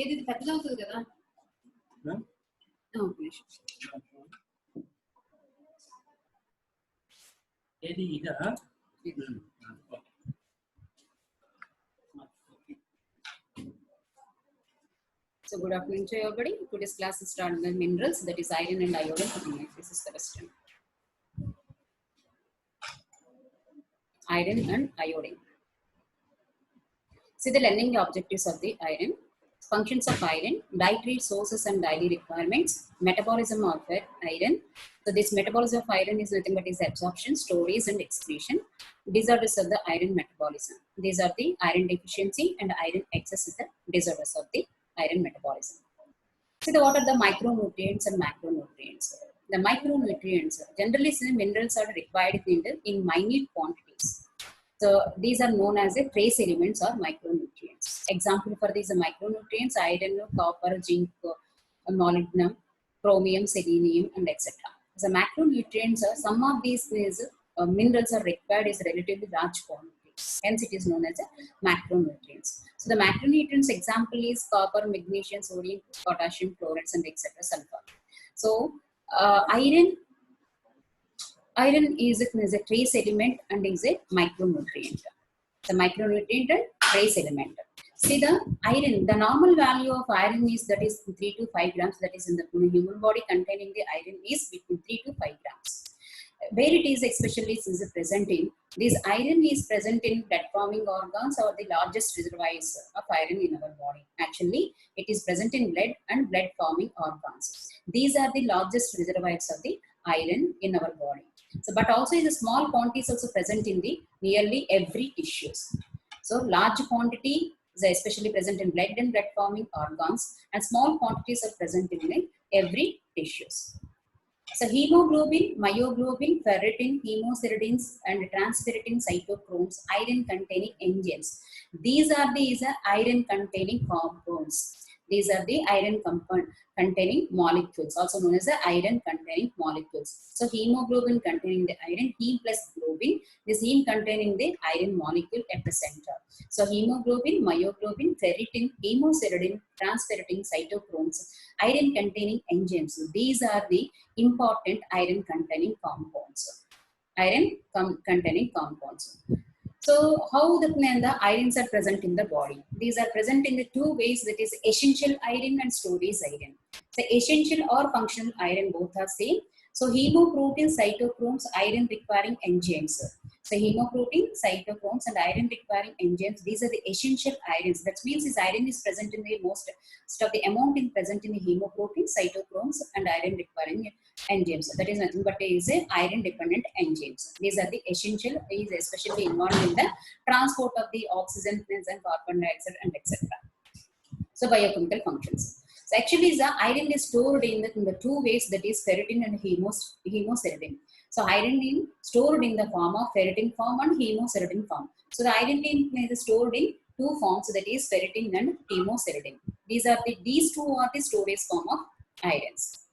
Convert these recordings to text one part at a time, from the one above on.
ఏది పెద్దది అవుతుంది కదా ఏది ఇదా So good afternoon to everybody. Today's class is starting with minerals, that is iron and iodine. This is the question. Iron and iodine. See the learning objectives of the iron. Functions of iron, dietary sources and daily requirements, metabolism of iron. So this metabolism of iron is nothing but is absorption, storage and excretion. Disorders of the iron metabolism. These are the iron deficiency and iron excess is the disorders of the iron metabolism. So what are the micronutrients and macronutrients? The micronutrients, generally minerals are required in minute quantities. So these are known as a trace elements or micronutrients. Example for these micronutrients: iron, copper, zinc, molybdenum, chromium, selenium, and etc. So macronutrients are some of these minerals are required is relatively large quantities. Hence, it is known as a macronutrients. So the macronutrients example is copper, magnesium, sodium, potassium, chlorides, and etc. Sulfur. So Iron is a trace element and is a micronutrient. The micronutrient and trace element. See the iron, the normal value of iron is that is 3 to 5 grams, that is in the human body containing the iron is between 3 to 5 grams. Where it is especially is present in, this iron is present in blood forming organs or the largest reservoirs of iron in our body. Actually, it is present in blood and blood forming organs. These are the largest reservoirs of the iron in our body. So, but also in the small quantities also present in the nearly every tissues. So large quantity is especially present in blood and blood forming organs, and small quantities are present in every tissues. So hemoglobin, myoglobin, ferritin, hemosiderin, and transferrin cytochromes, iron containing enzymes. These are iron containing compounds. These are the iron containing molecules, also known as the iron containing molecules. So hemoglobin containing the iron, heme plus globin, this heme containing the iron molecule at the center. So hemoglobin, myoglobin, ferritin, hemosiderin, transferrin cytochromes, iron containing enzymes. These are the important iron containing compounds. Iron containing compounds. So how the irons are present in the body? These are present in the two ways, that is essential iron and storage iron. So essential or functional iron both are same. So hemoprotein, cytochromes, iron requiring enzymes. So hemoprotein, cytochromes, and iron requiring enzymes. These are the essential irons. That means this iron is present in the most of the amount in present in the hemoprotein, cytochromes, and iron requiring enzymes. That is nothing but is a iron dependent enzymes. These are the essential, is especially involved in the transport of the oxygen and carbon dioxide and etc. So biochemical functions. So actually the iron is stored in the two ways, that is ferritin and hemosiderin. So iron is stored in the form of ferritin form and hemosiderin form. So the iron is stored in two forms, that is ferritin and hemosiderin. These two are the storage form of irons.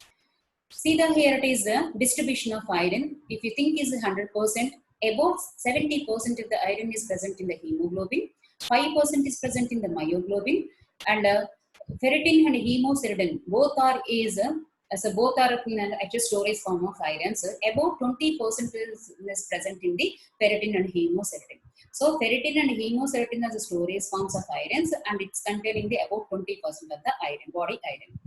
See here it is the distribution of iron. If you think is 100%, about 70% of the iron is present in the hemoglobin, 5% is present in the myoglobin, and ferritin and hemosiderin both are actual storage form of iron. So about 20% is present in the ferritin and hemosiderin. So ferritin and hemosiderin are the storage forms of irons, and it's containing the about 20% of the iron, body iron.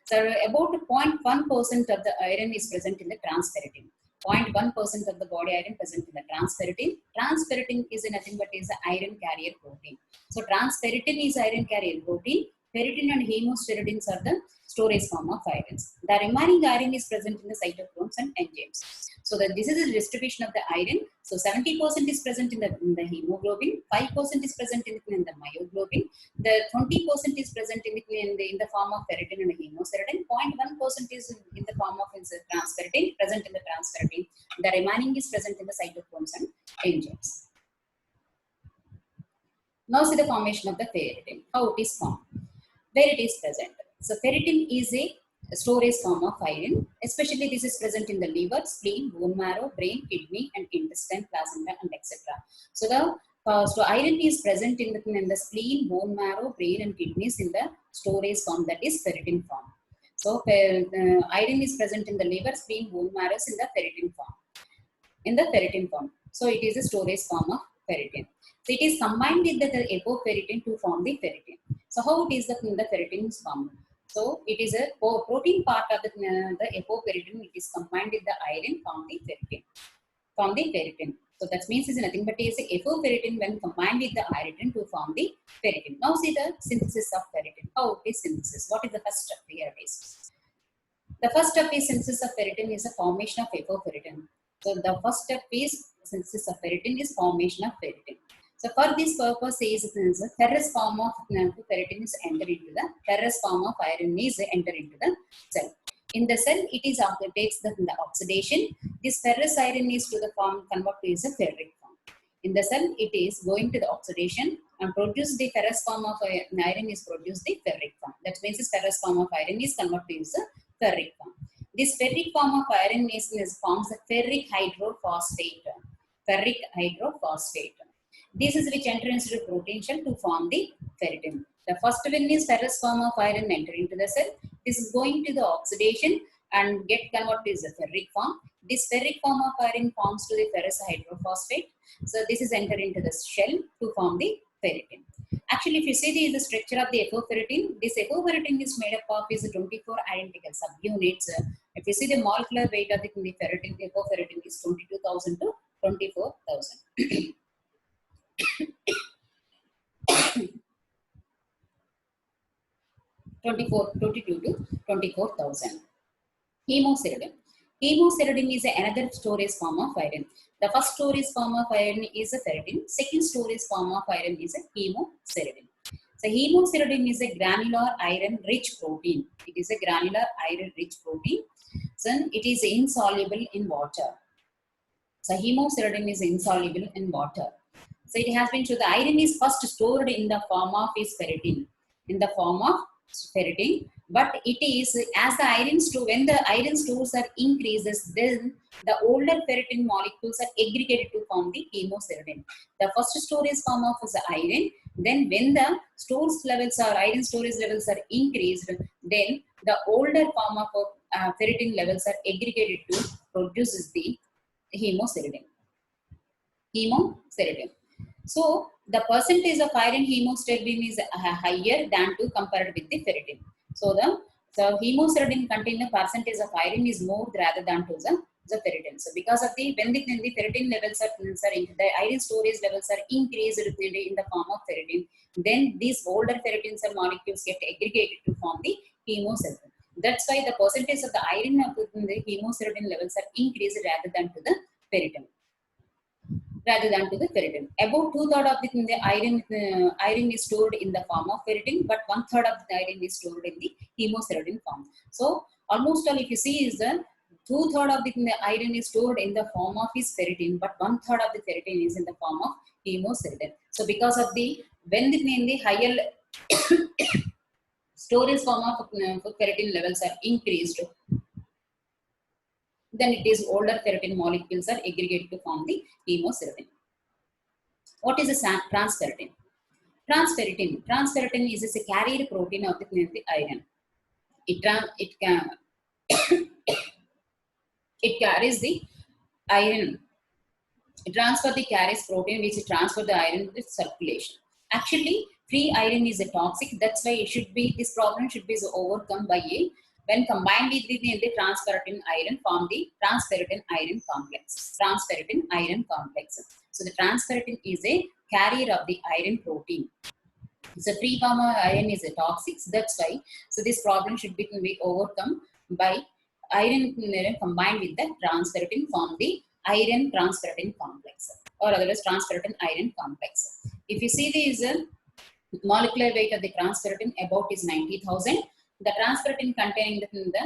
So about 0.1% of the iron is present in the transferrin. 0.1% of the body iron present in the transferrin. Transferrin is nothing but is the iron carrier protein. So transferrin is iron carrier protein. Ferritin and hemosiderin are the storage form of irons. The remaining iron is present in the cytochromes and enzymes. So this is the distribution of the iron. So 70% is present in the hemoglobin, 5% is present in the myoglobin, the 20% is present in the form of ferritin and hemosiderin, 0.1% is in the form of transferrin, present in the transferrin. The remaining is present in the cytochromes and enzymes. Now see the formation of the ferritin, how it is formed, where it is present. So ferritin is a storage form of iron, especially this is present in the liver, spleen, bone marrow, brain, kidney, and intestine, placenta, and etc. So the So iron is present in the spleen, bone marrow, brain and kidneys in the storage form, that is ferritin form. So iron is present in the liver, spleen, bone marrow in the ferritin form. In the ferritin form. So it is a storage form of ferritin. So it is combined with the apoferritin to form the ferritin. So how it is in the ferritin form? So it is a protein part of the apoferritin. It is combined with the iron form the ferritin. Form the ferritin. So that means is nothing but is apoferritin when combined with the iron to form the ferritin. Now see the synthesis of ferritin. How it is synthesis? What is the first step here? The first step is synthesis of ferritin is a formation of apoferritin. So the first step is synthesis of ferritin is formation of ferritin. So for this purpose is the ferrous form of ferritin is enter into the ferrous form of iron is enter into the cell. In the cell, it is takes the oxidation. This ferrous iron is to the form convert to is a ferric form. In the cell, it is going to the oxidation and produce the ferrous form of iron is produce the ferric form. That means this ferrous form of iron is convert to is a ferric form. This ferric form of iron is forms a ferric hydrophosphate. Ferric hydrophosphate. This is which enter into the protein shell to form the ferritin. The first one is ferrous form of iron enter into the cell. This is going to the oxidation and get converted to the ferric form. This ferric form of iron forms to the ferrous hydrophosphate. So this is enter into the shell to form the ferritin. Actually, if you see the structure of the apoferritin, this apoferritin is made up of is 24 identical subunits. If you see the molecular weight of the ferritin, the apoferritin is 22,000 to 24,000. 22 to 24,000. Hemosiderin. Hemosiderin is another storage form of iron. The first storage form of iron is a ferritin. Second storage form of iron is a hemosiderin. So hemosiderin is a granular iron-rich protein. It is a granular iron-rich protein. So it is insoluble in water. So hemosiderin is insoluble in water. So it has been shown the iron is first stored in the form of is ferritin. In the form of ferritin, but it is as the iron store, when the iron stores are increases, then the older ferritin molecules are aggregated to form the hemosiderin. The first storage form of is the iron. Then when the stores levels are iron storage levels are increased, then the older form of ferritin levels are aggregated to produces the hemosiderin. Hemosiderin. So the percentage of iron hemosiderin is higher than to compared with the ferritin. So the hemosiderin contain the percentage of iron is more rather than to the ferritin. So because of the when the ferritin levels are the iron storage levels are increased in the form of ferritin, then these older ferritins and molecules get aggregated to form the hemosiderin. That's why the percentage of the iron of the hemosiderin levels are increased rather than to the ferritin. About 2/3 of the iron is stored in the form of ferritin, but 1/3 of the iron is stored in the hemosiderin form. So almost all, if you see, is the 2/3 of the iron is stored in the form of is ferritin, but 1/3 of the ferritin is in the form of hemosiderin. So because of the when the higher storage form of ferritin levels are increased, then it is older ferritin molecules are aggregated to form the hemosiderin. What is a transferritin? Transferritin is a carrier protein of the iron. It carries the iron. It carries protein which transfer the iron with circulation. Actually, free iron is a toxic. That's why it should be this problem should be overcome by a when combined with the transferritin iron form the transferritin iron complex. Transferritin iron complex. So the transferritin is a carrier of the iron protein. So free form of iron is a toxic. That's why. So this problem should be overcome by iron combined with the transferritin form the iron transferritin complex, or otherwise transferritin iron complex. If you see the molecular weight of the transferritin about is 90,000. The transferritin containing the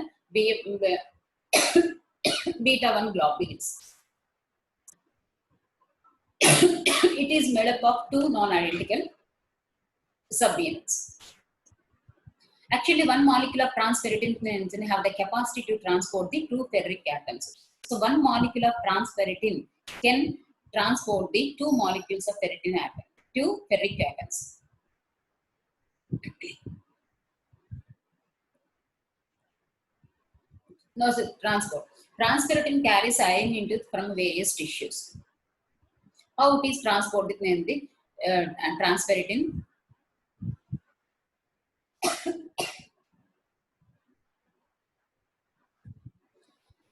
beta-1 globules. It is made up of two non-identical subunits. Actually, one molecule of transferritin have the capacity to transport the two ferric atoms. So one molecule of transferritin can transport the two molecules of ferritin atom, two ferric atoms. No, so transport. Transferrin carries iron into from various tissues. How it is transported in the transferrin?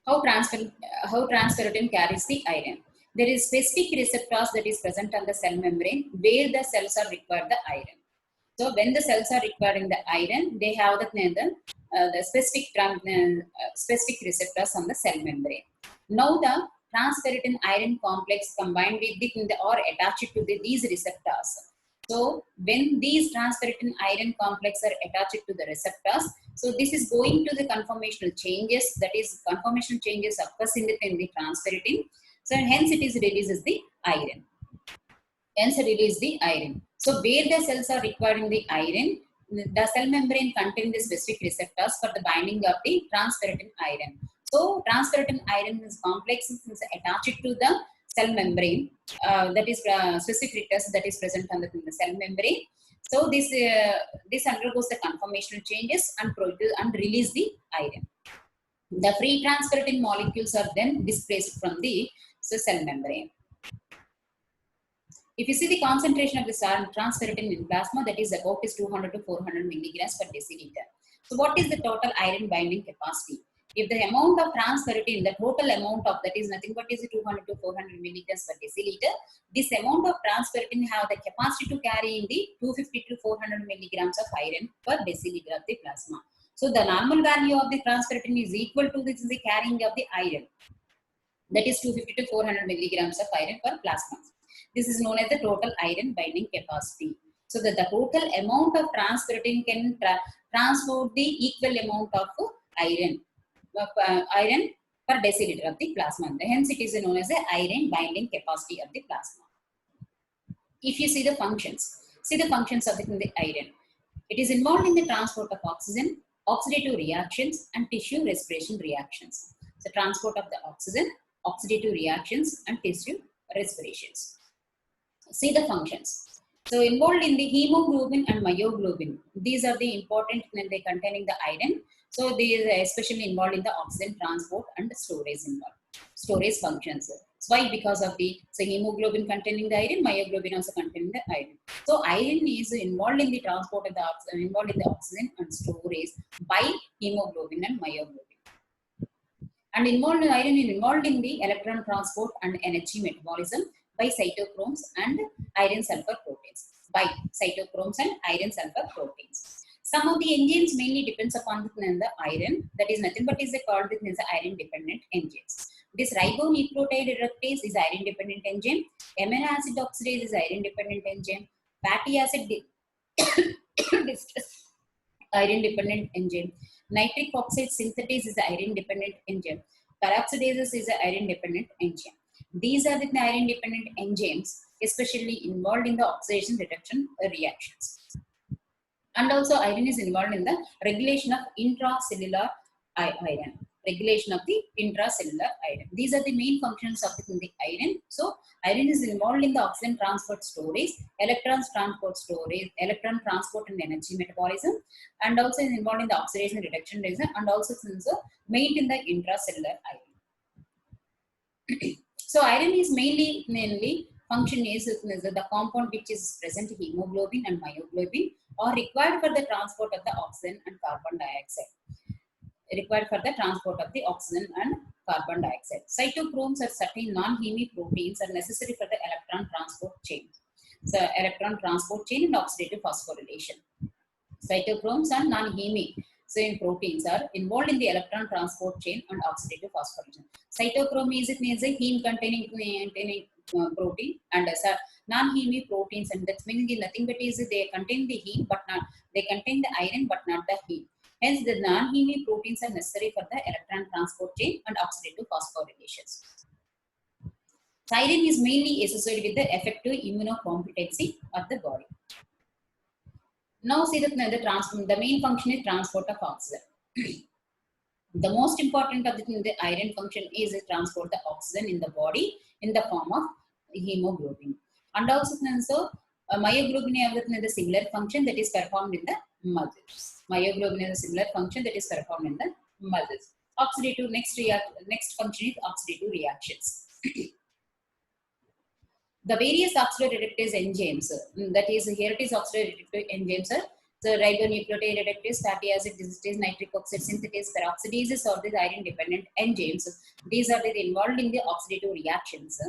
How transferrin carries the iron? There is specific receptors that is present on the cell membrane where the cells are required the iron. So when the cells are requiring the iron, they have the specific receptors on the cell membrane. Now the transferrin iron complex combined with or attached to these receptors. So when these transferrin iron complex are attached to the receptors, so this is going to the conformational changes. That is, conformational changes occurs in the transferrin. So hence it is releases the iron. Hence release the iron. So where the cells are requiring the iron, the cell membrane contains the specific receptors for the binding of the transferrin iron. So transferrin iron is complex is attached to the cell membrane. That is specific receptors that is present on the cell membrane. So this undergoes the conformational changes and produce and release the iron. The free transferrin molecules are then displaced from the cell membrane. If you see the concentration of the transferrin in plasma, that is about 200 to 400 milligrams per deciliter. So what is the total iron binding capacity? If the amount of transferrin, the total amount of that is nothing but is 200 to 400 milligrams per deciliter, this amount of transferrin have the capacity to carry in the 250 to 400 milligrams of iron per deciliter of the plasma. So the normal value of the transferrin is equal to this is the carrying of the iron. That is 250 to 400 milligrams of iron per plasma. This is known as the total iron binding capacity. So that the total amount of transferrin can transport the equal amount of iron per deciliter of the plasma. Hence it is known as the iron binding capacity of the plasma. If you see the functions of the iron. It is involved in the transport of oxygen, oxidative reactions and tissue respiration reactions. So transport of the oxygen, oxidative reactions and tissue respirations. See the functions. So involved in the hemoglobin and myoglobin. These are the important when they containing the iron. So they are especially involved in the oxygen transport and storage functions. So why? Because of the hemoglobin containing the iron, myoglobin also containing the iron. So iron is involved in the transport of the oxygen and storage by hemoglobin and myoglobin. And iron is involved in the electron transport and energy metabolism by cytochromes and iron sulfur proteins. Some of the enzymes mainly depends upon the iron. That is nothing but is called as iron dependent enzymes. This ribonucleotide reductase is iron dependent enzyme. Amino acid oxidase is iron dependent enzyme. Fatty acid iron dependent enzyme. Nitric oxide synthetase is iron dependent enzyme. Peroxidase is an iron dependent enzyme. These are the iron dependent enzymes especially involved in the oxidation reduction reactions. And also iron is involved in the regulation of intracellular iron. These are the main functions of the iron. So iron is involved in the oxygen transport storage, electron transport and energy metabolism, and also is involved in the oxidation reduction reason, and also maintain the intracellular iron. So iron is mainly function is the compound which is present hemoglobin and myoglobin are required for the transport of the oxygen and carbon dioxide. Cytochromes are certain non-heme proteins are necessary for the electron transport chain. So electron transport chain and oxidative phosphorylation. Cytochromes and non-heme proteins are involved in the electron transport chain and oxidative phosphorylation. Cytochrome is a heme containing protein, and non-heme proteins, and that's meaning nothing but is they contain the heme but not they contain the iron but not the heme. Hence, the non-heme proteins are necessary for the electron transport chain and oxidative phosphorylations. Iron is mainly associated with the effective immunocompetency of the body. Now see the main function is transport of oxygen. The most important of the iron function is to transport the oxygen in the body in the form of hemoglobin. And also myoglobin have the similar function that is performed in the muscles. Myoglobin has a similar function that is performed in the muscles. Oxidative next function is oxidative reactions. The various oxidoreductase enzymes, that is here it is oxidoreductase enzymes are the ribonucleotide reductase, fatty acid dismutase, nitric oxide synthetase, peroxidases or the iron dependent enzymes. These are involved in the oxidative reactions.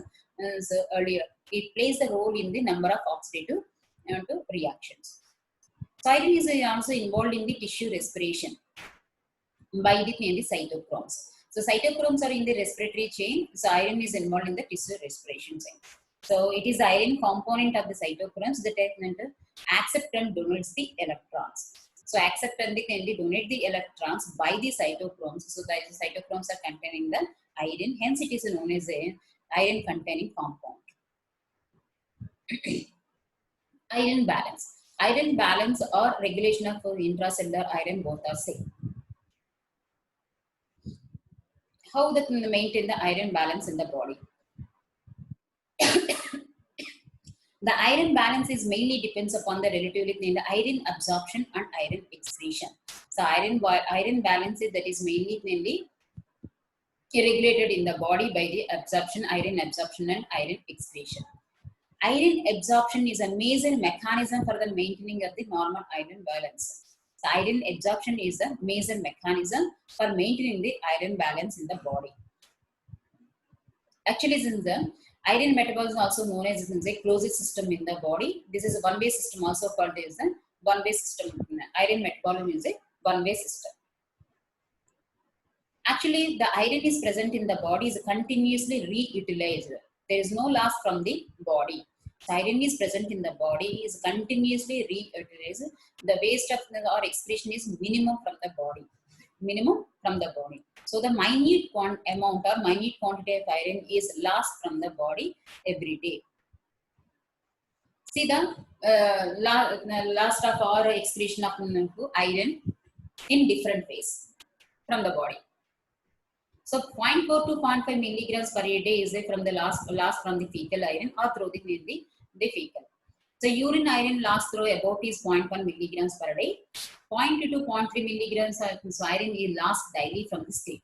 So earlier it plays the role in the number of oxidative reactions. So iron is also involved in the tissue respiration by the cytochromes. So cytochromes are in the respiratory chain. So iron is involved in the tissue respiration chain. So it is the iron component of the cytochromes that accept and donates the electrons. So accept and donate the electrons by the cytochromes. So the cytochromes are containing the iron. Hence it is known as a iron containing compound. Iron balance. Iron balance or regulation of intracellular iron both are same. How that maintain the iron balance in the body? The iron balance is mainly depends upon the relativity in the iron absorption and iron excretion. So iron balance is that is mainly regulated in the body by the iron absorption and iron excretion. Iron absorption is a major mechanism for the maintaining of the normal iron balance. So iron absorption is a major mechanism for maintaining the iron balance in the body. Actually, since the iron metabolism also known as a closed system in the body. This is a one-way system also called as a one-way system. Iron metabolism is a one-way system. Actually, the iron is present in the body is continuously reutilized. There is no loss from the body. So iron is present in the body is continuously reutilized. The waste of or excretion is minimum from the body. Minimum from the body. So the minute amount or minute quantity of iron is lost from the body every day. See the last of our excretion of iron in different ways from the body. So 0.4 to 0.5 milligrams per day is from the loss from the fecal iron or through the fecal. So urine iron loss through about is 0.1 milligrams per day. 0.2 to 0.3 milligrams of iron is lost daily from the skin.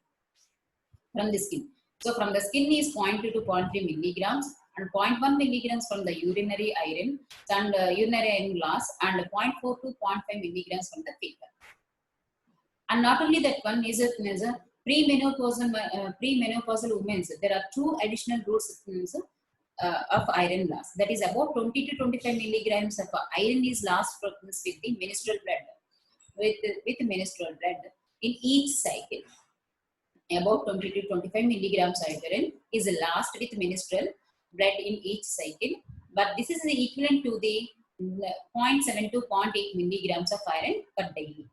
So from the skin is 0.2 to 0.3 milligrams and 0.1 milligrams from the urinary iron and urinary iron loss and 0.4 to 0.5 milligrams from the fecal. And not only that one is a premenopausal women. There are two additional routes of iron loss. That is about 20 to 25 milligrams of iron is lost with the menstrual blood. With menstrual blood in each cycle. About 20 to 25 milligrams of iron is lost with menstrual blood in each cycle. But this is equivalent to the 0.7 to 0.8 milligrams of iron per daily.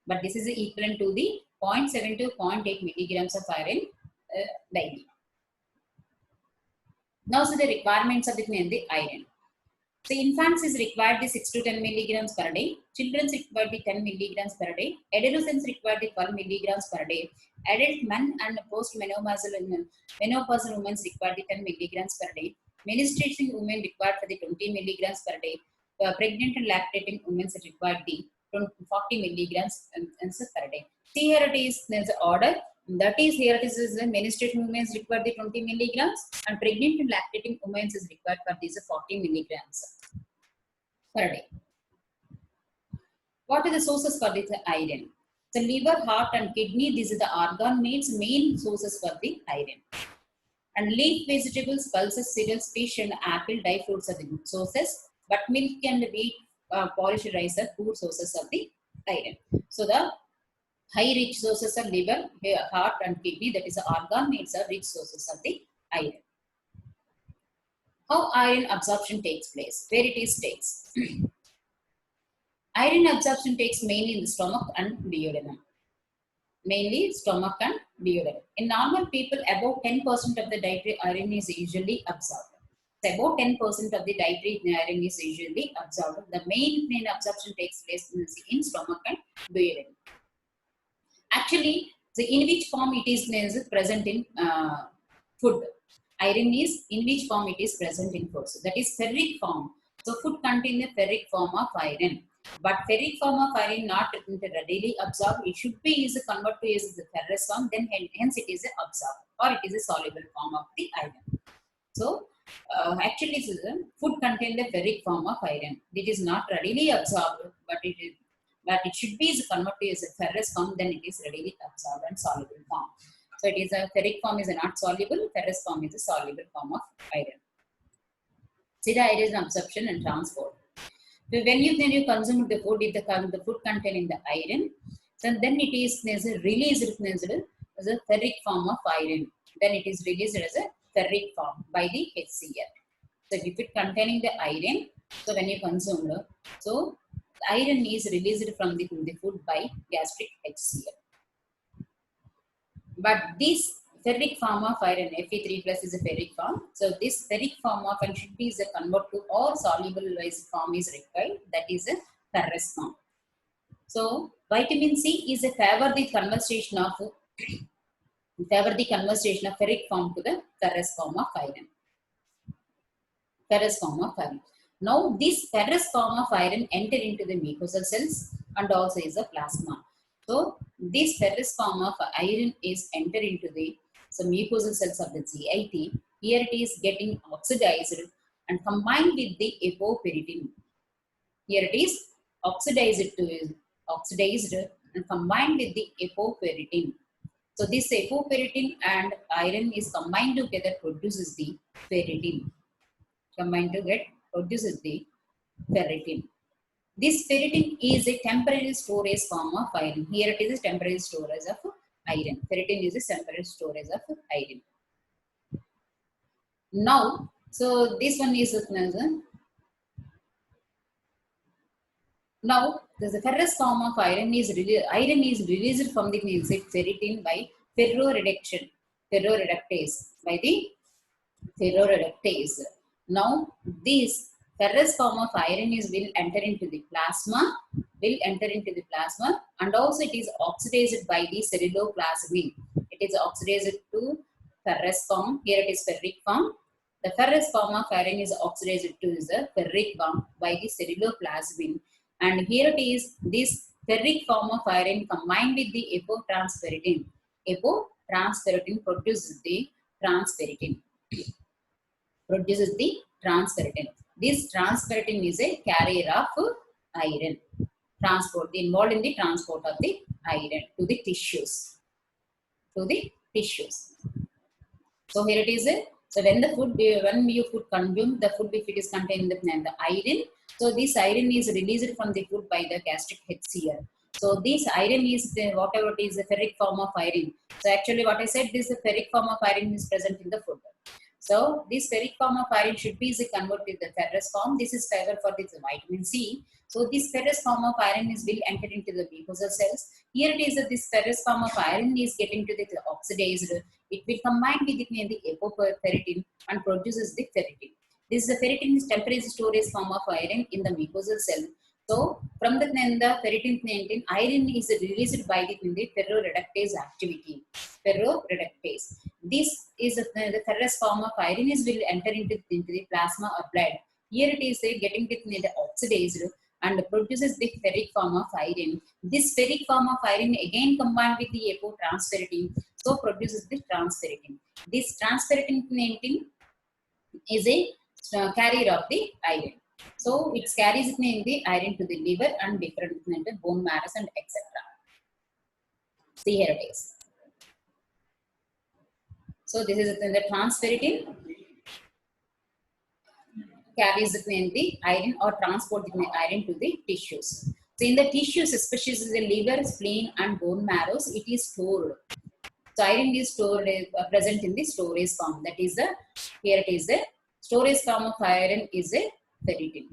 But this is equivalent to the 0.7 to 0.8 milligrams of iron daily. Now, so the requirements of the iron. So infants is required the 6 to 10 milligrams per day. Children is required the 10 milligrams per day. Adolescents required the 12 milligrams per day. Adult men and post-menopausal women required the 10 milligrams per day. Menstruating women required for the 20 milligrams per day. Pregnant and lactating women required the 40 milligrams per day. See here it is, there's an order. That is here it is the menstruating women is required the 20 milligrams and pregnant and lactating women is required for these 40 milligrams per day. What are the sources for this iron? So liver, heart and kidney, these are the organ main sources for the iron. And leaf vegetables, pulses, cereals, fish and apple, dry fruits are the good sources. But milk and wheat, polished rice are poor sources of the iron. So the high rich sources are liver, heart and kidney, that is the organ mates are rich sources of the iron. How iron absorption takes place? Where it is takes. Iron absorption takes mainly in the stomach and duodenum. Mainly stomach and duodenum. In normal people, about 10% of the dietary iron is usually absorbed. So about 10% of the dietary iron is usually absorbed. The main absorption takes place in stomach and duodenum. Actually, in which form it is present in food? Iron is in which form it is present in food. So that is ferric form. So food contains the ferric form of iron. But ferric form of iron not readily absorbed. It should be is converted to is the ferrous form. Then hence it is absorbed or it is a soluble form of the iron. So actually, food contains the ferric form of iron. It is not readily absorbed, but it should be converted as a ferrous form. Then it is readily absorbed and soluble form. So it is a ferric form is not soluble. Ferrous form is a soluble form of iron. See the iron absorption and transport. So when you consume the food, if the food containing the iron, so then it is released as a ferric form of iron. Then it is released as a ferric form by the HCl. So if it containing the iron, so when you consume, so iron is released from the food by gastric HCl. But this ferric form of iron, Fe3 plus is a ferric form. So this ferric form of iron should be convert to or soluble form is required. That is a ferrous form. So vitamin C is a favor the conversion of ferric form to the ferrous form of iron. Ferrous form of iron. Now this ferrous form of iron enter into the mucosal cells and also is a plasma. So this ferrous form of iron is enter into the mucosal cells of the GIT. Here it is getting oxidized and combined with the apoferritin. Here it is oxidized and combined with the apoferritin. So this apoferritin and iron is combined together produces the ferritin. Combined to get produces the ferritin. This ferritin is a temporary storage form of iron. Here it is a temporary storage of iron. Ferritin is a temporary storage of iron. Now, so this one is now the ferrous form of iron is released from the ferritin by ferroreduction, ferroreductase by the ferroreductase. Now this ferrous form of iron will enter into the plasma, and also it is oxidized by the ceruloplasmin. It is oxidized to ferrous form. Here it is ferric form. The ferrous form of iron is oxidized to the ferric form by the ceruloplasmin. And here it is this ferric form of iron combined with the apotransferritin. Apotransferritin produces the transferritin. This transferritin is a carrier of iron. Involved in the transport of the iron to the tissues. So here it is. So when you food consume the food, if it is contained the iron, so this iron is released from the food by the gastric HCl. So this iron is whatever it is the ferric form of iron. So actually what I said, this ferric form of iron is present in the food. So this ferric form of iron should be converted to the ferrous form. This is favor for this vitamin C. So this ferrous form of iron will enter into the mucosal cells. Here it is that this ferrous form of iron is getting to the oxidized. It will combine with the apoferritin and produces the ferritin. This ferritin is temporary storage form of iron in the mucosal cell. So from the ferritin, iron is released by the ferroreductase activity. This is the ferrous form of iron will enter into the plasma or blood. Here it is getting the oxidized and produces the ferric form of iron. This ferric form of iron again combined with the apotransferritin, so produces the transferritin. This transferritin is a carrier of the iron. So it carries the iron to the liver and different bone marrows and etc. See here it is. So this is the transferritin carries the iron or transport the iron to the tissues. So in the tissues, especially the liver, spleen and bone marrows, it is stored. So iron is stored present in the storage form. That is here it is the storage form of iron is a ferritin.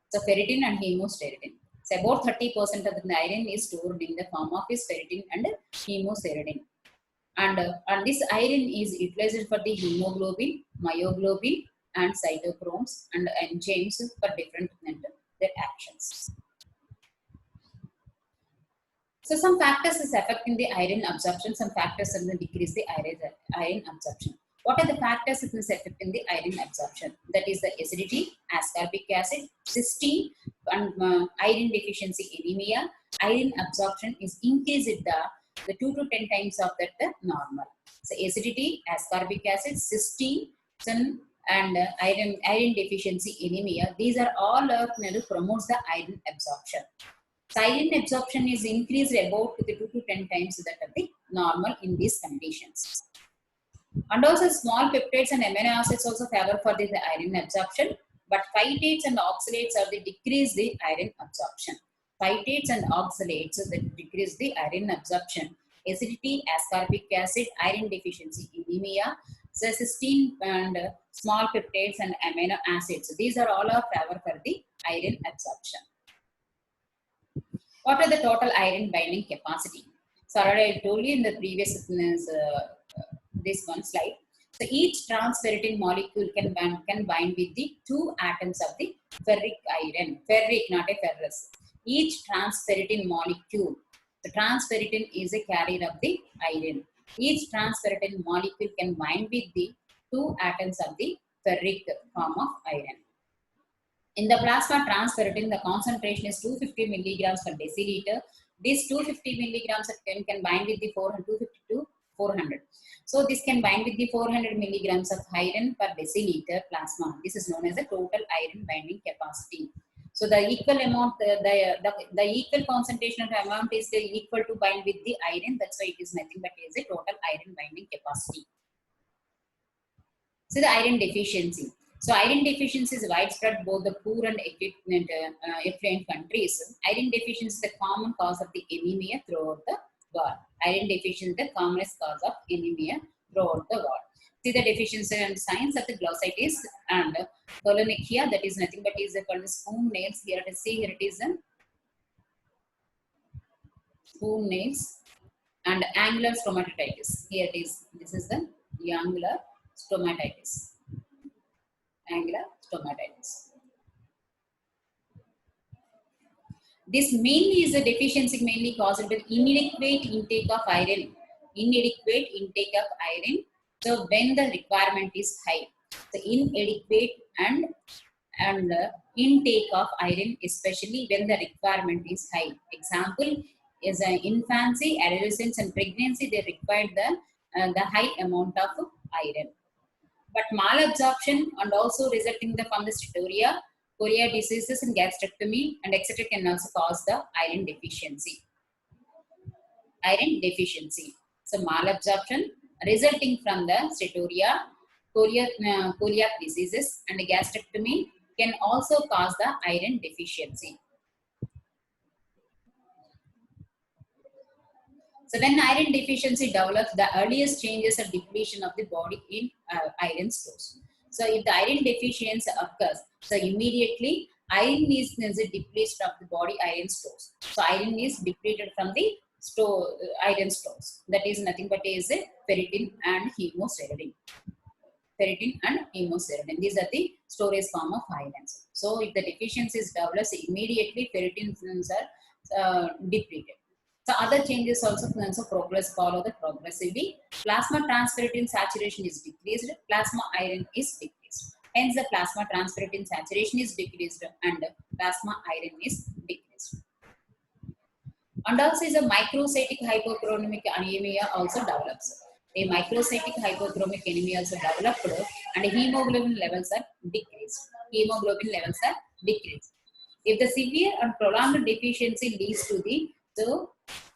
So ferritin and hemoserine. So about 30% of the iron is stored in the form of is ferritin and hemoserine. And this iron is utilized for the hemoglobin, myoglobin, and cytochromes and enzymes for different their actions. So some factors is affecting the iron absorption. Some factors decrease the iron absorption. What are the factors that is affecting the iron absorption? That is the acidity, ascorbic acid, cysteine, and iron deficiency anemia. Iron absorption is increased the 2 to 10 times of that the normal. So acidity, ascorbic acid, cysteine, and iron deficiency anemia. These are all promotes the iron absorption. So iron absorption is increased about the 2 to 10 times that of the normal in these conditions. And also small peptides and amino acids also favor for the iron absorption, but phytates and oxalates are the decrease the iron absorption. Phytates and oxalates that decrease the iron absorption. Acidity, ascorbic acid, iron deficiency anemia, cysteine, and small peptides and amino acids. These are all of favor for the iron absorption. What are the total iron binding capacity? So already I told you in the previous this one slide. So each trans-ferritin molecule can bind with the 2 atoms of the ferric iron. Ferric, not a ferrous. Each trans-ferritin molecule. The trans-ferritin is a carrier of the iron. Each trans-ferritin molecule can bind with the 2 atoms of the ferric form of iron. In the plasma trans-ferritin, the concentration is 250 milligrams per deciliter. This 250 milligrams can bind with the 250 to 400. So this can bind with the 400 milligrams of iron per deciliter plasma. This is known as the total iron binding capacity. So the equal amount, the equal concentration of amount is equal to bind with the iron. That's why it is nothing but is a total iron binding capacity. So the iron deficiency. So iron deficiency is widespread both the poor and affluent countries. Iron deficiency is the common cause of the anemia throughout the world. Iron deficiency is the commonest cause of anemia throughout the world. See the deficiency and signs of the glossitis and colonekia, that is nothing but is called spoon nails. Here it is, see here it is a spoon nails and angular stomatitis. Here it is, this is the angular stomatitis. Angular stomatitis. This mainly is a deficiency mainly caused by inadequate intake of iron. Inadequate intake of iron. So when the requirement is high, the inadequate and intake of iron, especially when the requirement is high. Example is infancy, adolescence, and pregnancy. They require the high amount of iron. But malabsorption and also resulting from the steatorrhea, chorea diseases and gastrectomy and etc. can also cause the iron deficiency. Iron deficiency. So malabsorption resulting from the steatorrhea, celiac diseases and gastrectomy can also cause the iron deficiency. So when iron deficiency develops, the earliest changes are depletion of the body in iron stores. So if the iron deficiency occurs, so immediately iron is depleted from the body iron stores. So iron is depleted from the iron stores. That is nothing but is ferritin and hemosiderin. Ferritin and hemosiderin. These are the storage form of iron. So if the deficiency is developed, immediately ferritin are depleted. So other changes also follow the progressively. Plasma transferrin saturation is decreased, plasma iron is decreased. Hence the plasma transferrin saturation is decreased and plasma iron is decreased. And also is a microcytic hypochromic anemia also develops. A microcytic hypochromic anemia also developed and hemoglobin levels are decreased. Hemoglobin levels are decreased. If the severe and prolonged deficiency leads to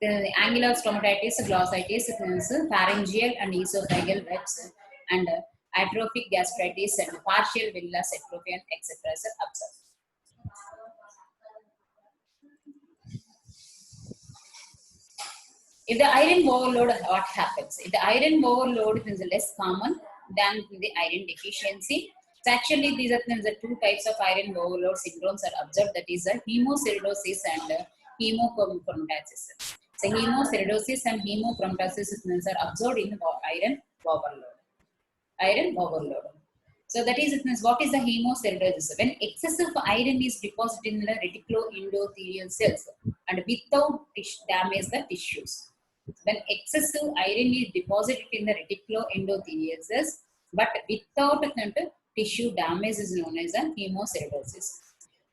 the angular stomatitis, glossitis, pharyngeal and esophageal rets, and atrophic gastritis and partial villus atrophy and etc. is observed. If the iron overload, what happens? If the iron overload is less common than the iron deficiency. So actually, these are the 2 types of iron overload syndromes are observed. That is hemoceridosis and hemochromatosis. So hemoceridosis and hemochromatosis are observed in iron overload. Iron overload. So that is what is the hemoceridosis? When excessive iron is deposited in the reticuloendothelial cells and without damage the tissues. When excessive iron is deposited in the reticuloendothelial cells but without tissue damage is known as a hemoceridosis.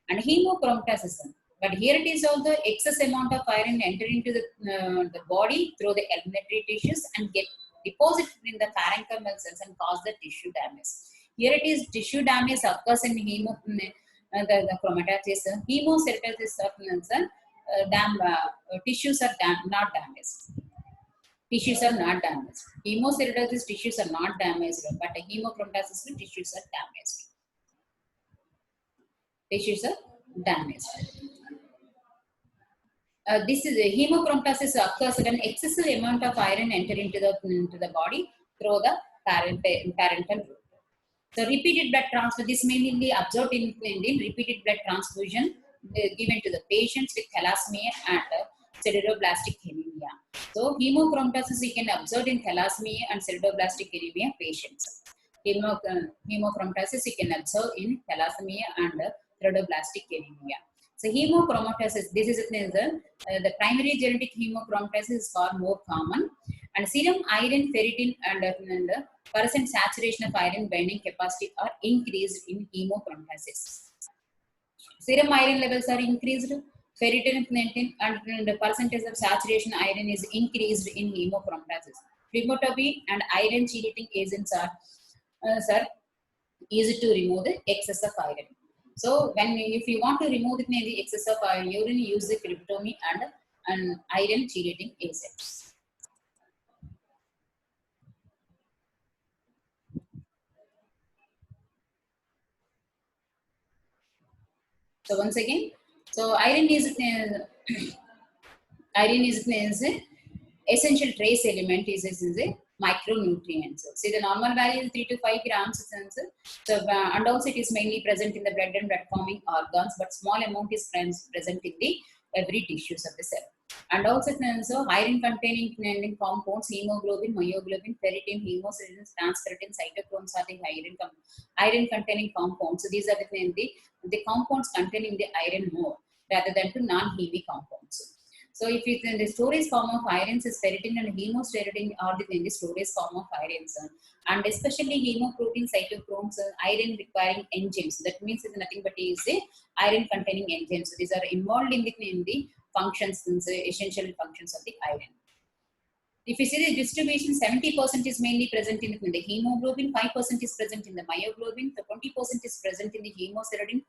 And hemochromatosis. But here it is also excess amount of iron enter into the body through the eliminatory tissues and get deposited in the parenchymal cells and cause the tissue damage. Here it is tissue damage occurs in the chromatosis. Hemoceridosis tissues are not damaged. Tissues are not damaged. Hemoceridosis tissues are not damaged, but hemochromatosis tissues are damaged. Tissues are damaged. This is hemochromatosis occurs when excessive amount of iron enter into the body through the parental route. So repeated blood transfer, this may be observed in repeated blood transfusion given to the patients with thalassemia and sideroblastic anemia. So hemochromatosis you can observe in thalassemia and sideroblastic anemia patients. Hemochromatosis you can observe in thalassemia and sideroblastic anemia. So hemochromatosis, this is the primary genetic hemochromatosis is far more common, and serum iron, ferritin, and percent saturation of iron binding capacity are increased in hemochromatosis. Serum iron levels are increased, ferritin and the percentage of saturation iron is increased in hemochromatosis. Phlebotomy and iron chelating agents are easy to remove the excess of iron. So if you want to remove the excess of iron, you will use the phlebotomy and iron chelating agents. So once again, so iron is essential trace element is a micronutrient. See, the normal value is 3 to 5 grams. So, and also it is mainly present in the blood and blood forming organs, but small amount is present in the every tissues of the cell. And also iron containing compounds, hemoglobin, myoglobin, ferritin, hemoceritin, transferrin, cytochromes are the iron containing compounds. So these are the compounds containing the iron more rather than to non-heavy compounds. So if it's in the storage form of irons, ferritin and hemostertin are in the storage form of irons, and especially hemoprotein, cytochromes, iron requiring enzymes. That means it's nothing but is a iron containing enzymes. So these are involved in the functions, essential functions of the iron. If you see the distribution, 70% is mainly present in the hemoglobin, 5% is present in the myoglobin, 20% is present in the hemoceritin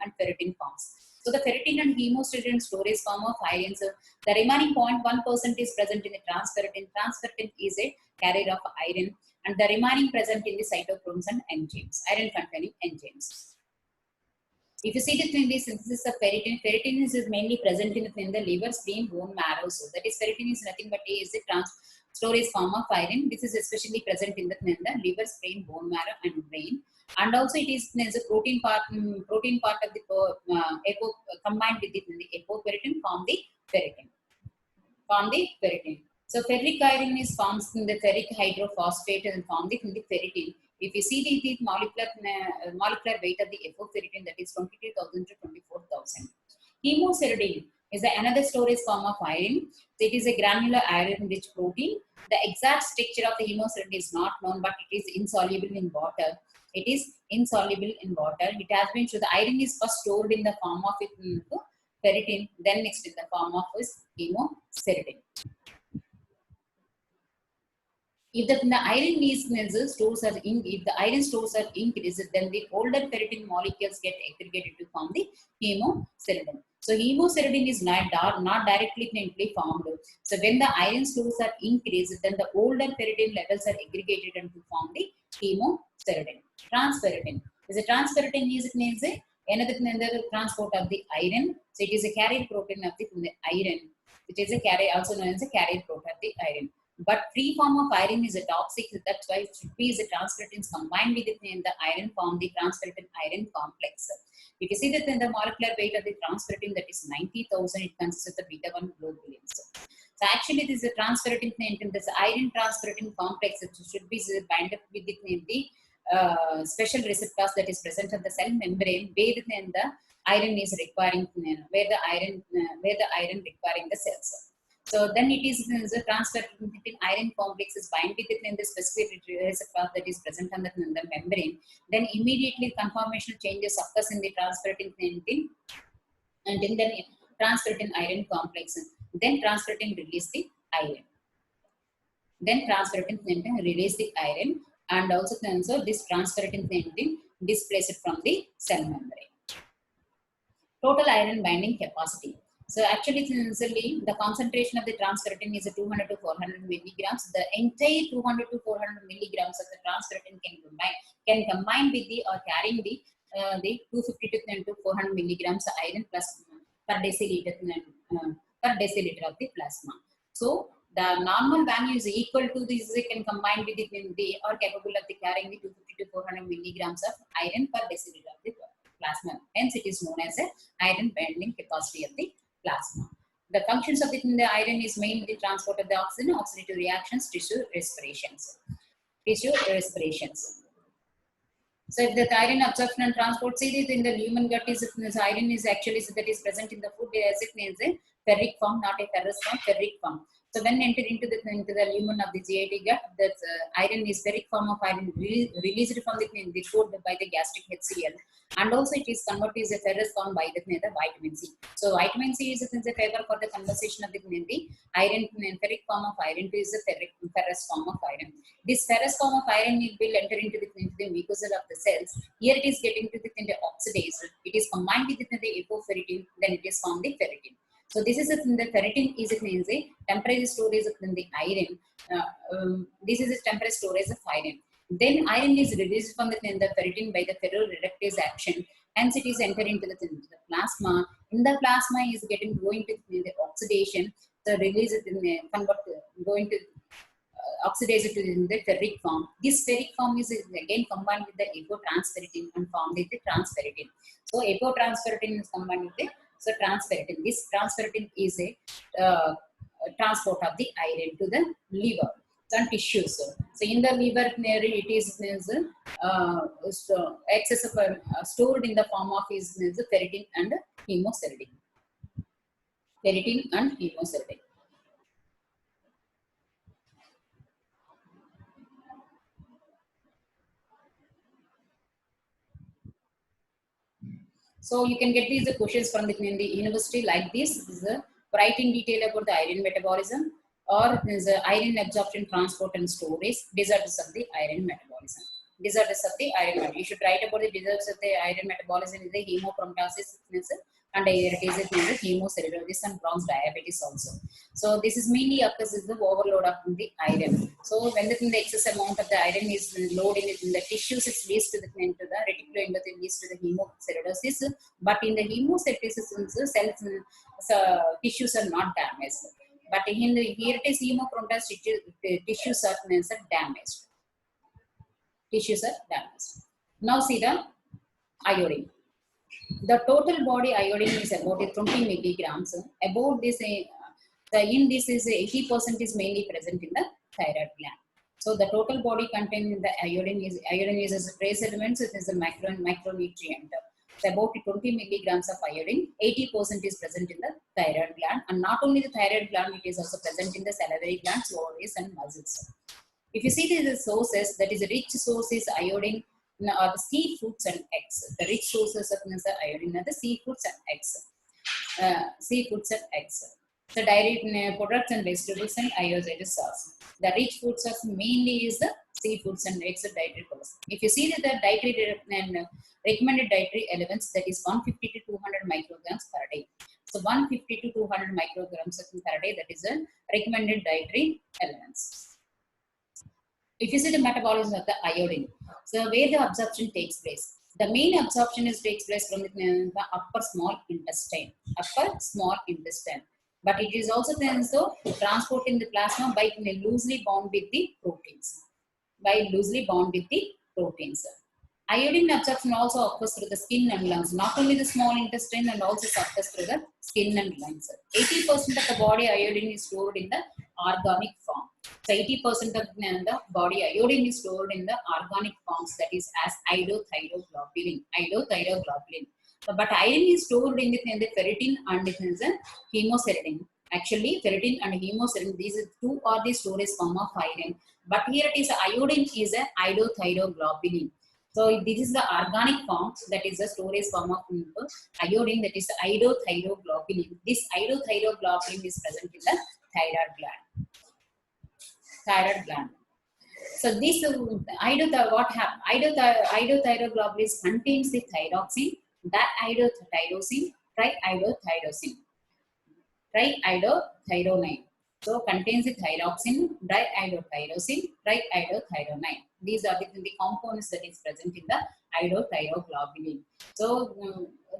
and ferritin forms. So the ferritin and hemoceritin storage form of irons, the remaining 0.1% is present in the transferrin. Transferrin is a carrier of iron, and the remaining present in the cytochromes and enzymes, iron containing enzymes. If you see the synthesis of ferritin, ferritin is mainly present in the liver, spleen, bone marrow. So that is ferritin is nothing but is a storage form of iron. This is especially present in the liver, spleen, bone marrow, and brain. And also it is a protein part of the combined with the apoferritin form the ferritin. So ferric iron is formed in the ferric hydrophosphate and formed in the ferritin. If you see the molecular weight of the apoferritin, that is 22,000 to 24,000. Hemoceritin is another storage form of iron. So it is a granular iron-rich protein. The exact structure of the hemoceritin is not known, but it is insoluble in water. It is insoluble in water. It has been shown the iron is first stored in the form of ferritin, then next in the form of hemoceritin. If the iron stores are if the iron stores are increased, then the older ferritin molecules get aggregated to form the hemoceritin. So hemoceritin is not directly formed. So when the iron stores are increased, then the older ferritin levels are aggregated and to form the hemoceritin. Transferrin. The transferrin is another transport of the iron. So it is a carrier protein of the iron. It is a carrier, also known as a carrier protein of the iron. But free form of iron is a toxic. That's why it should be the transferrins combined with the iron form the transferrin iron complex. You can see that in the molecular weight of the transferrin, that is 90,000. It consists of the beta-1 globulins. So actually, this is a transferrin in this iron transferrin complex. It should be bound up with the special receptors that is present on the cell membrane, where the iron is requiring, where the iron requiring the cells. So then it is the transferrin iron complex is bind with it in the specific receptor that is present on the membrane. Then immediately conformational changes occurs in the transferrin and in the transferrin iron complex. Then transferrin release the iron. Then transferrin release the iron, and also this transferrin displaced from the cell membrane. Total iron binding capacity. So actually, the concentration of the transferrin is 200 to 400 milligrams. The entire 200 to 400 milligrams of the transferrin can combine with the or carrying the 250 to 400 milligrams iron plus per deciliter of the plasma. So the normal value is equal to this. It can combine with the or capable of the carrying the 250 to 400 milligrams of iron per deciliter of the plasma. Hence, it is known as a iron binding capacity of the plasma. The functions of the iron is mainly the transport of the oxygen, oxidative reactions, tissue respirations. So if the iron absorption and transport, see it in the human gut is this iron is actually that is present in the food as it means a ferric form, not a ferrous form, ferric form. So when entered into the lumen of the GIT gut, the iron is ferric form of iron released from the food by the gastric HCl, and also it is converted as a ferrous form by the vitamin C. So vitamin C is a favor for the conversion of the iron ferric form of iron to is a ferrous form of iron. This ferrous form of iron will enter into the mucosa of the cells. Here it is getting to the oxidase. It is combined with the apoferritin, then it is formed the ferritin. So this is the ferritin is a temporary storage of the iron. This is a temporary storage of iron. Then iron is released from the ferritin by the ferroreductase action. Hence it is entered into the plasma. In the plasma is going to the oxidation. So release it in the going to oxidize it in the ferric form. This ferric form is again combined with the apotransferritin and formed with the transferritin. So apotransferritin is combined with the transferritin. This transferritin is a transport of the iron to the liver and tissues. So in the liver, it is excess of stored in the form of is ferritin and hemocyanin. Ferritin and hemocyanin. So you can get these questions from the university like this. This is write in detail about the iron metabolism, or is iron absorption, transport and storage. Disorders of the iron metabolism. Disorders of the iron metabolism. You should write about the disorders of the iron metabolism is the hemochromatosis, and it is hemocellulose and bronze diabetes also. So this is mainly occurs is the overload of the iron. So when the excess amount of the iron is loaded in the tissues, it leads to the reticuloendothelium, leads to the hemocellulose. But in the hemocellulose cells, tissues are not damaged. But in the here it is hemochromatosis, tissues are damaged. Tissues are damaged. Now see the iodine. The total body iodine is about 20 milligrams. About this, in this is 80% is mainly present in the thyroid gland. So the total body contained the iodine is as a trace element. So it is a micronutrient. So about 20 milligrams of iodine, 80% is present in the thyroid gland, and not only the thyroid gland, it is also present in the salivary glands, ovaries, and muscles. If you see the sources, that is a rich source is iodine. Are the seafoods and eggs. The rich sources of iodine are the seafoods and eggs. Seafoods and eggs. The dairy products and vegetables and iodized sauce. The rich food source mainly is the seafoods and eggs of dietary products. If you see that the dietary and recommended dietary elements, that is 150 to 200 micrograms per day. So 150 to 200 micrograms per day, that is a recommended dietary elements. If you see the metabolism of the iodine, so where the absorption takes place, the main absorption takes place from the upper small intestine. But it is also then so transport in the plasma by loosely bound with the proteins. Iodine absorption also occurs through the skin and lungs, not only the small intestine and also occurs through the skin and lungs. 80% of the body iodine is stored in the organic form. So 80% of the body iodine is stored in the organic forms, that is as idothyroglobulin. But iron is stored in the ferritin and the hemocyanin. Actually, ferritin and hemoserine, these two are the storage form of iron. But here it is iodine is a iodothioglobulin. So this is the organic form, that is the storage form of iodine, that is iodothioglobulin. This iodothioglobulin is present in the thyroid gland. Thyroid gland. So this iodothioglobulin contains the thyroxine, diiodothyroxine, triiodothyronine. So contains the thyroxine, diiodothyroxine, triiodothyronine. These are the components that is present in the iodothioglobulin. So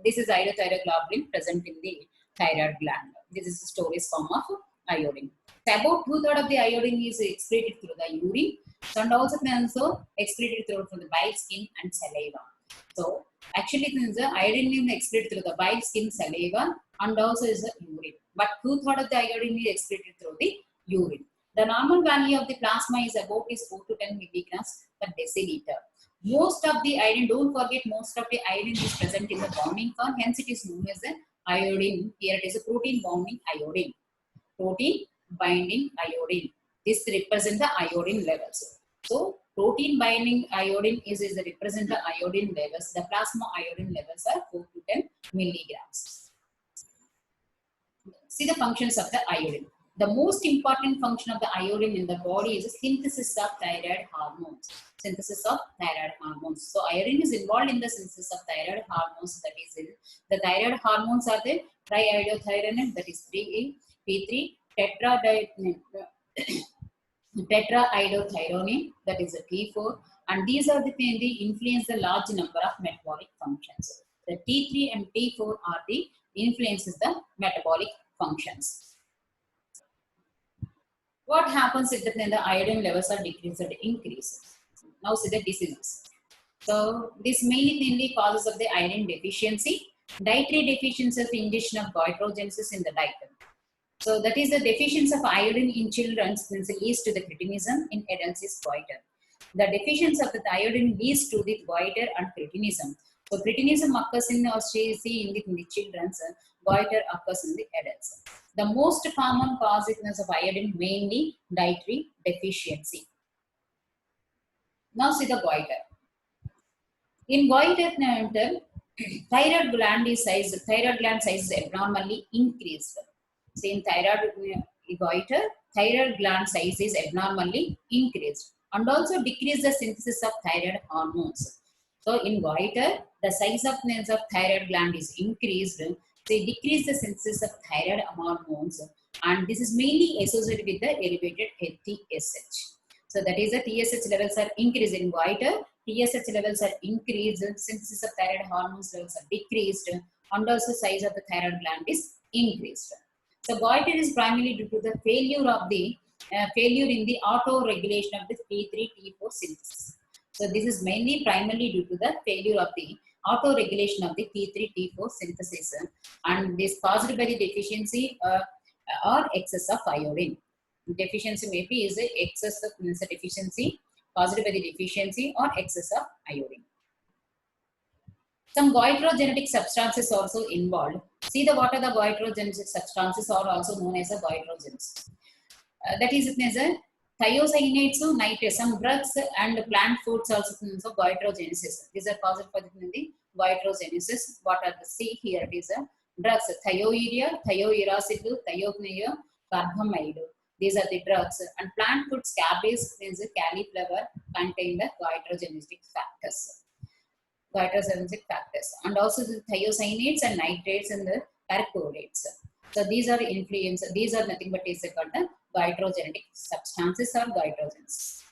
this is iodothioglobulin present in the thyroid gland. This is the storage form of iodine. So about 2/3 of the iodine is excreted through the urine, and also excreted through the bile, skin, and saliva. So actually, the iodine is excreted through the bile, skin, saliva, and also is the urine. But 2/3 of the iodine is excreted through the urine. The normal value of the plasma is about 4 to 10 milligrams per deciliter. Most of the iodine, don't forget, most of the iodine is present in the bonding form. Hence, it is known as the iodine. Here it is a protein bonding iodine. Protein binding iodine. This represents the iodine levels. So protein binding iodine is represent the iodine levels. The plasma iodine levels are 4 to 10 milligrams. See the functions of the iodine. The most important function of the iodine in the body is the synthesis of thyroid hormones. Synthesis of thyroid hormones. So iodine is involved in the synthesis of thyroid hormones. That is, the thyroid hormones are the triiodothyronine, that is 3A, P3, tetraiodothyronine, that is a T4, and these are the things they influence the large number of metabolic functions. The T3 and T4 are the influences the metabolic functions. What happens if the iodine levels are decreased or increased? Now see the diseases. So this mainly causes of the iodine deficiency, dietary deficiency of ingestion of goitrogenesis in the diet. So that is the deficiency of iodine in children leads to the cretinism, in adults is goiter. The deficiency of the iodine leads to the goiter and cretinism. So cretinism occurs in the children, goiter occurs in the adults. The most common causes of iodine mainly dietary deficiency. Now see the goiter. In goiter, thyroid gland size is abnormally increased. So in thyroid goiter, thyroid gland size is abnormally increased and also decrease the synthesis of thyroid hormones. So in goiter, the size of thyroid gland is increased. They decrease the synthesis of thyroid hormones, and this is mainly associated with the elevated TSH. So that is the TSH levels are increased in goiter. TSH levels are increased, synthesis of thyroid hormones levels are decreased, and also size of the thyroid gland is increased. So goiter is primarily due to the failure in the auto-regulation of the T3, T4 synthesis. So this is mainly primarily due to the failure of the auto-regulation of the T3, T4 synthesis, and this caused by the deficiency or excess of iodine. Deficiency maybe is a excess of deficiency caused by the deficiency or excess of iodine. Some goitrogenetic substances also involved. See the what are the goitrogenetic substances are also known as a goitrogens. That is a thiocyanate, nitrates, some drugs and plant foods also known as goitrogenesis. These are caused for the goitrogenesis. What are the see here? It is a drugs thiourea, thiouracil, thiopnea, carbamide. These are the drugs, and plant foods, cabbage, cauliflower contain the goitrogenetic factors. And also the thiocyanates and nitrates and the perchlorates. So these are nothing but is called the goitrogenetic substances or goitrogens.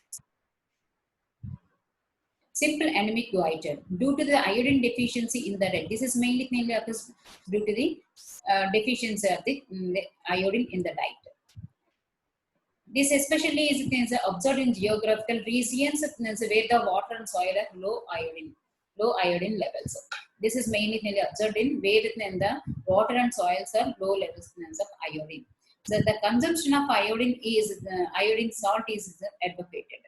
Simple anemic goiter due to the iodine deficiency in the red. This is mainly occurs due to the deficiency of the iodine in the diet. This especially is observed in geographical regions where the water and soil are low iodine levels. This is mainly observed in where the water and soils are low levels of iodine. So the consumption of iodine salt is advocated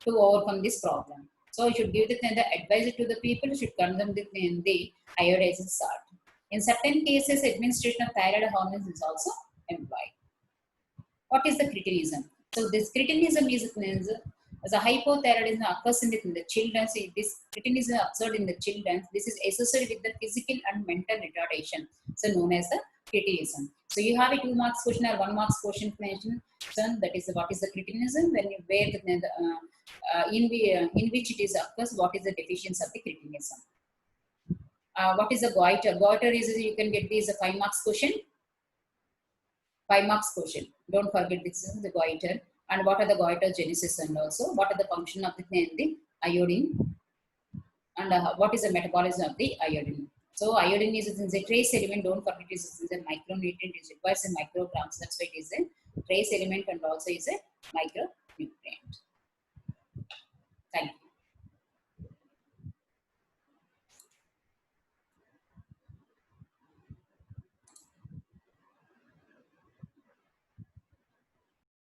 to overcome this problem. So you should give the advice to the people should consume the iodized salt. In certain cases, administration of thyroid hormones is also employed. What is the cretinism? So this cretinism is as a hypothyroidism occurs in the children. So this cretinism observed in the children. This is associated with the physical and mental retardation, so known as the cretinism. So you have a 2 marks question or 1 marks question mention. So that is what is the cretinism, when you where in which it is occurs. What is the deficiency of the cretinism? What is the goiter? Goiter is, you can get this a 5 marks question. 5 marks question. Don't forget this is the goiter. And what are the goiter genesis, and also what are the function of the iodine, and what is the metabolism of the iodine. So iodine is a trace element. Don't forget it is a micronutrient. It requires a micrograms. That's why it is a trace element and also is a micronutrient.